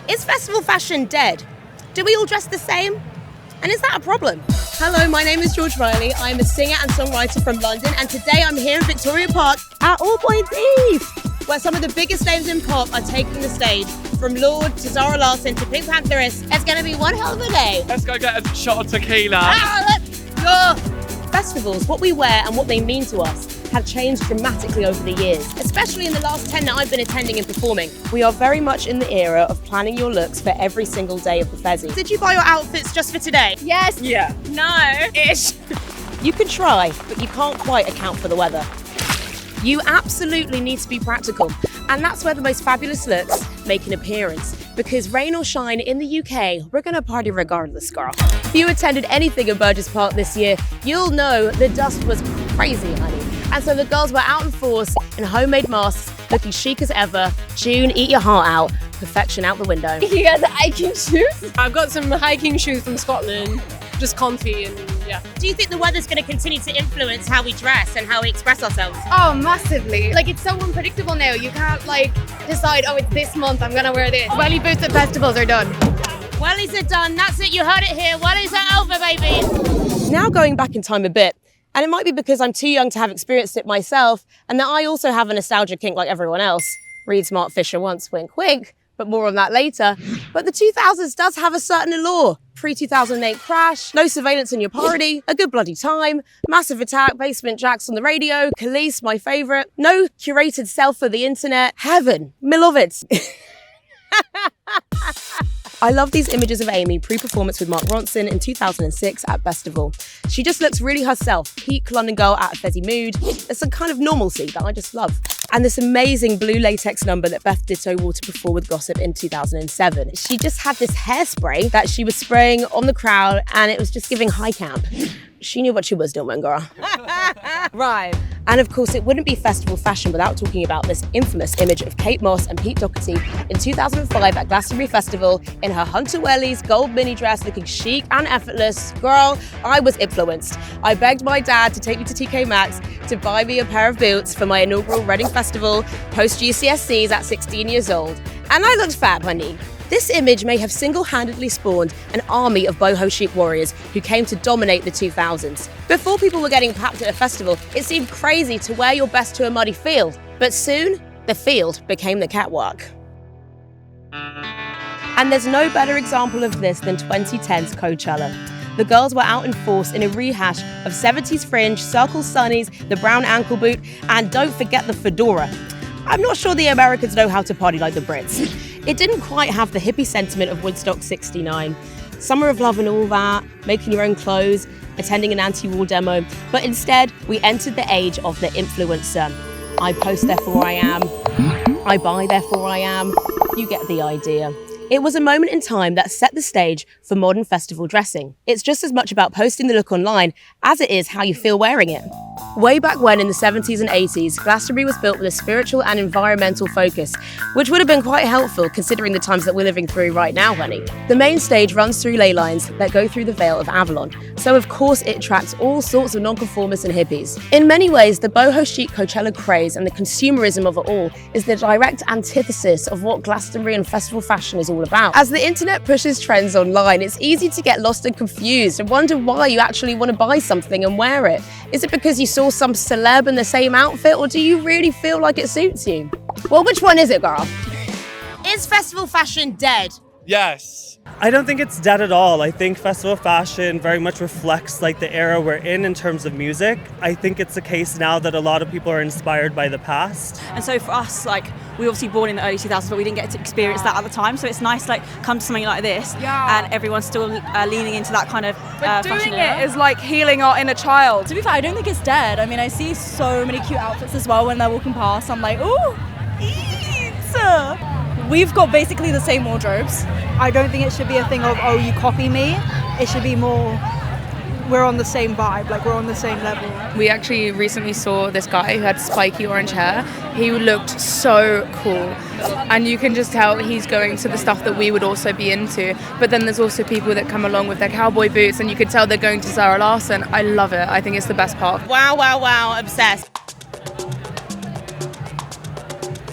Is festival fashion dead? Do we all dress the same? And is that a problem? Hello, my name is George Riley. I'm a singer and songwriter from London, and today I'm here in Victoria Park at All Points East, where some of the biggest names in pop are taking the stage. From Lorde to Zara Larsson to PinkPantheress. It's going to be one hell of a day. Let's go get a shot of tequila. Let's go! Festivals, what we wear and what they mean to us, have changed dramatically over the years, especially in the last 10 that I've been attending and performing. We are very much in the era of planning your looks for every single day of the Fezzy. Did you buy your outfits just for today? Yes. Yeah. No-ish. You can try, but you can't quite account for the weather. You absolutely need to be practical, and that's where the most fabulous looks make an appearance. Because rain or shine in the UK, we're gonna party regardless, girl. If you attended anything at Burgess Park this year, you'll know the dust was crazy, honey. And so the girls were out in force in homemade masks, looking chic as ever. June, eat your heart out. Perfection out the window. You got the hiking shoes? I've got some hiking shoes from Scotland, just comfy and yeah. Do you think the weather's going to continue to influence how we dress and how we express ourselves? Oh, massively. Like, it's so unpredictable now. You can't, like, decide, oh, it's this month, I'm gonna wear this. Welly boots at festivals are done. Wellies are done. That's it. You heard it here. Wellies are over, baby. Now going back in time a bit, and it might be because I'm too young to have experienced it myself, and that I also have a nostalgia kink like everyone else. Read Smart Fisher once, wink, wink. But more on that later. But the 2000s does have a certain allure. Pre-2008 crash, no surveillance in your party, a good bloody time, Massive Attack, Basement Jacks on the radio, Khalees, my favourite, no curated self for the internet, heaven, me love it. I love these images of Amy pre-performance with Mark Ronson in 2006 at Rabbithole. She just looks really herself, peak London girl at a fezzy mood. It's a kind of normalcy that I just love. And this amazing blue latex number that Beth Ditto wore to perform with Gossip in 2007. She just had this hairspray that she was spraying on the crowd, and it was just giving high camp. She knew what she was doing, girl. Right. And of course, it wouldn't be festival fashion without talking about this infamous image of Kate Moss and Pete Doherty in 2005 at Glastonbury Festival in her Hunter Wellies gold mini dress, looking chic and effortless. Girl, I was influenced. I begged my dad to take me to TK Maxx to buy me a pair of boots for my inaugural Reading Festival post GCSEs at 16 years old. And I looked fab, honey. This image may have single-handedly spawned an army of boho chic warriors who came to dominate the 2000s. Before people were getting papped at a festival, it seemed crazy to wear your best to a muddy field. But soon, the field became the catwalk. And there's no better example of this than 2010's Coachella. The girls were out in force in a rehash of 70s fringe, circle sunnies, the brown ankle boot, and don't forget the fedora. I'm not sure the Americans know how to party like the Brits. It didn't quite have the hippie sentiment of Woodstock 69. Summer of love and all that, making your own clothes, attending an anti-war demo, but instead we entered the age of the influencer. I post, therefore I am. I buy, therefore I am. You get the idea. It was a moment in time that set the stage for modern festival dressing. It's just as much about posting the look online as it is how you feel wearing it. Way back when in the 70s and 80s, Glastonbury was built with a spiritual and environmental focus, which would have been quite helpful considering the times that we're living through right now, honey. The main stage runs through ley lines that go through the Vale of Avalon, so of course it attracts all sorts of nonconformists and hippies. In many ways, the boho chic Coachella craze and the consumerism of it all is the direct antithesis of what Glastonbury and festival fashion is all about. As the internet pushes trends online, it's easy to get lost and confused and wonder why you actually want to buy something and wear it. Is it because you saw some celeb in the same outfit, or do you really feel like it suits you? Well, which one is it, girl? Is festival fashion dead? Yes. I don't think it's dead at all. I think festival fashion very much reflects like the era we're in terms of music. I think it's a case now that a lot of people are inspired by the past. And so for us, like, we were obviously born in the early 2000s, but we didn't get to experience that at the time. So it's nice to like come to something like this, and everyone's still leaning into that kind of But fashion doing era. it is like healing our inner child. To be fair, I don't think it's dead. I mean, I see so many cute outfits as well when they're walking past. I'm like, ooh, eat! We've got basically the same wardrobes. I don't think it should be a thing of, oh, you copy me. It should be more, we're on the same vibe, like we're on the same level. We actually recently saw this guy who had spiky orange hair. He looked so cool. And you can just tell he's going to the stuff that we would also be into. But then there's also people that come along with their cowboy boots, and you could tell they're going to Zara Larsson. I love it. I think it's the best part. Wow, wow, wow, obsessed.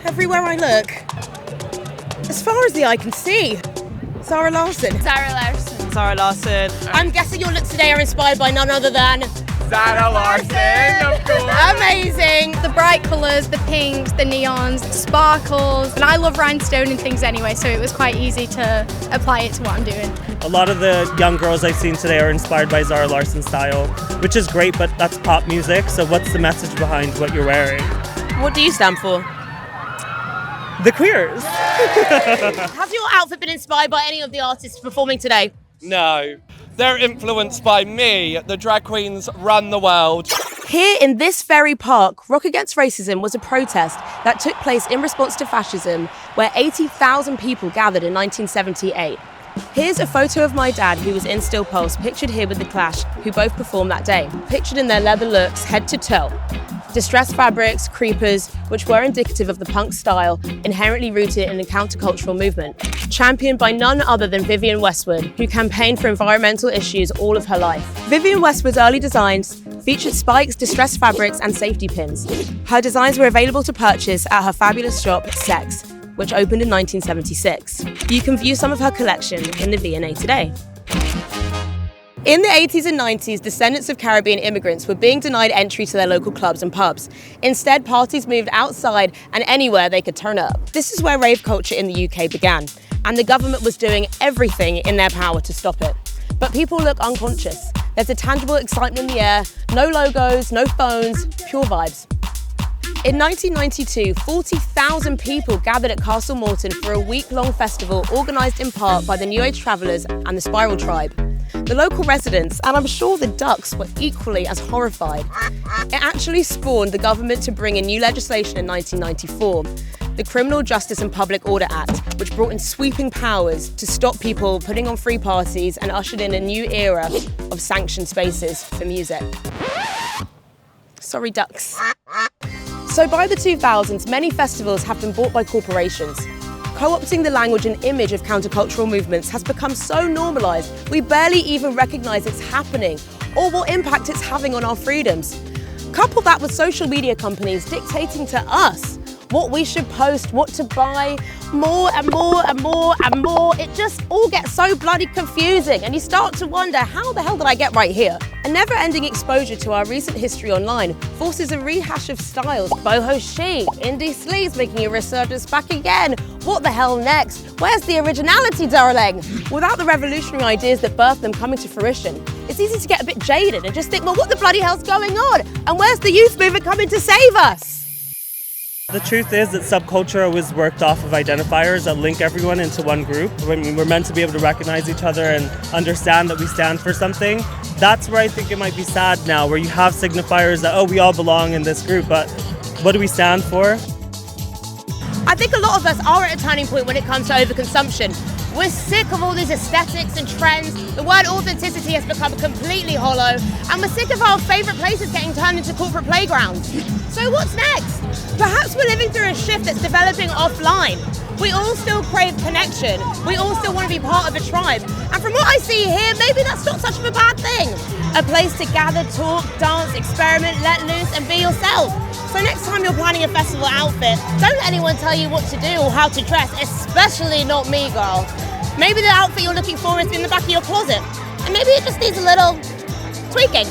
Everywhere I look, As far as the eye can see, Zara Larsson. Zara Larsson. Zara Larsson. I'm guessing your looks today are inspired by none other than Zara Larsson, of course. amazing. The bright colours, the pinks, the neons, the sparkles. And I love rhinestone and things anyway, so it was quite easy to apply it to what I'm doing. A lot of the young girls I've seen today are inspired by Zara Larsson style, which is great, but that's pop music. So what's the message behind what you're wearing? What do you stand for? The queers. Has your outfit been inspired by any of the artists performing today? No. They're influenced by me. The drag queens run the world. Here in this very park, Rock Against Racism was a protest that took place in response to fascism, where 80,000 people gathered in 1978. Here's a photo of my dad, who was in Still Pulse, pictured here with The Clash, who both performed that day, pictured in their leather looks head to toe. Distressed fabrics, creepers, which were indicative of the punk style, inherently rooted in a countercultural movement, championed by none other than Vivienne Westwood, who campaigned for environmental issues all of her life. Vivienne Westwood's early designs featured spikes, distressed fabrics, and safety pins. Her designs were available to purchase at her fabulous shop, Sex, which opened in 1976. You can view some of her collection in the V&A today. In the 80s and 90s, descendants of Caribbean immigrants were being denied entry to their local clubs and pubs. Instead, parties moved outside and anywhere they could turn up. This is where rave culture in the UK began, and the government was doing everything in their power to stop it. But people look unconscious. There's a tangible excitement in the air, no logos, no phones, pure vibes. In 1992, 40,000 people gathered at Castle Morton for a week-long festival organised in part by the New Age Travellers and the Spiral Tribe. The local residents, and I'm sure the ducks, were equally as horrified. It actually spawned the government to bring in new legislation in 1994, the Criminal Justice and Public Order Act, which brought in sweeping powers to stop people putting on free parties and ushered in a new era of sanctioned spaces for music. Sorry, ducks. So by the 2000s, many festivals have been bought by corporations. Co-opting the language and image of countercultural movements has become so normalised, we barely even recognise it's happening or what impact it's having on our freedoms. Couple that with social media companies dictating to us what we should post, what to buy, more and more and more and more. It just all gets so bloody confusing, and you start to wonder, how the hell did I get right here? A never-ending exposure to our recent history online forces a rehash of styles. Boho chic, indie sleaze making a resurgence back again. What the hell next? Where's the originality, darling? Without the revolutionary ideas that birthed them coming to fruition, it's easy to get a bit jaded and just think, well, what the bloody hell's going on? And where's the youth movement coming to save us? The truth is that subculture was worked off of identifiers that link everyone into one group. I mean, we're meant to be able to recognize each other and understand that we stand for something. That's where I think it might be sad now, where you have signifiers that, oh, we all belong in this group, but what do we stand for? I think a lot of us are at a turning point when it comes to overconsumption. We're sick of all these aesthetics and trends. The word authenticity has become completely hollow, and we're sick of our favourite places getting turned into corporate playgrounds. So what's next? Perhaps we're living through a shift that's developing offline. We all still crave connection. We all still want to be part of a tribe. And from what I see here, maybe that's not such of a bad thing. A place to gather, talk, dance, experiment, let loose, and be yourself. So next time you're planning a festival outfit, don't let anyone tell you what to do or how to dress, especially not me, girl. Maybe the outfit you're looking for is in the back of your closet, and maybe it just needs a little tweaking.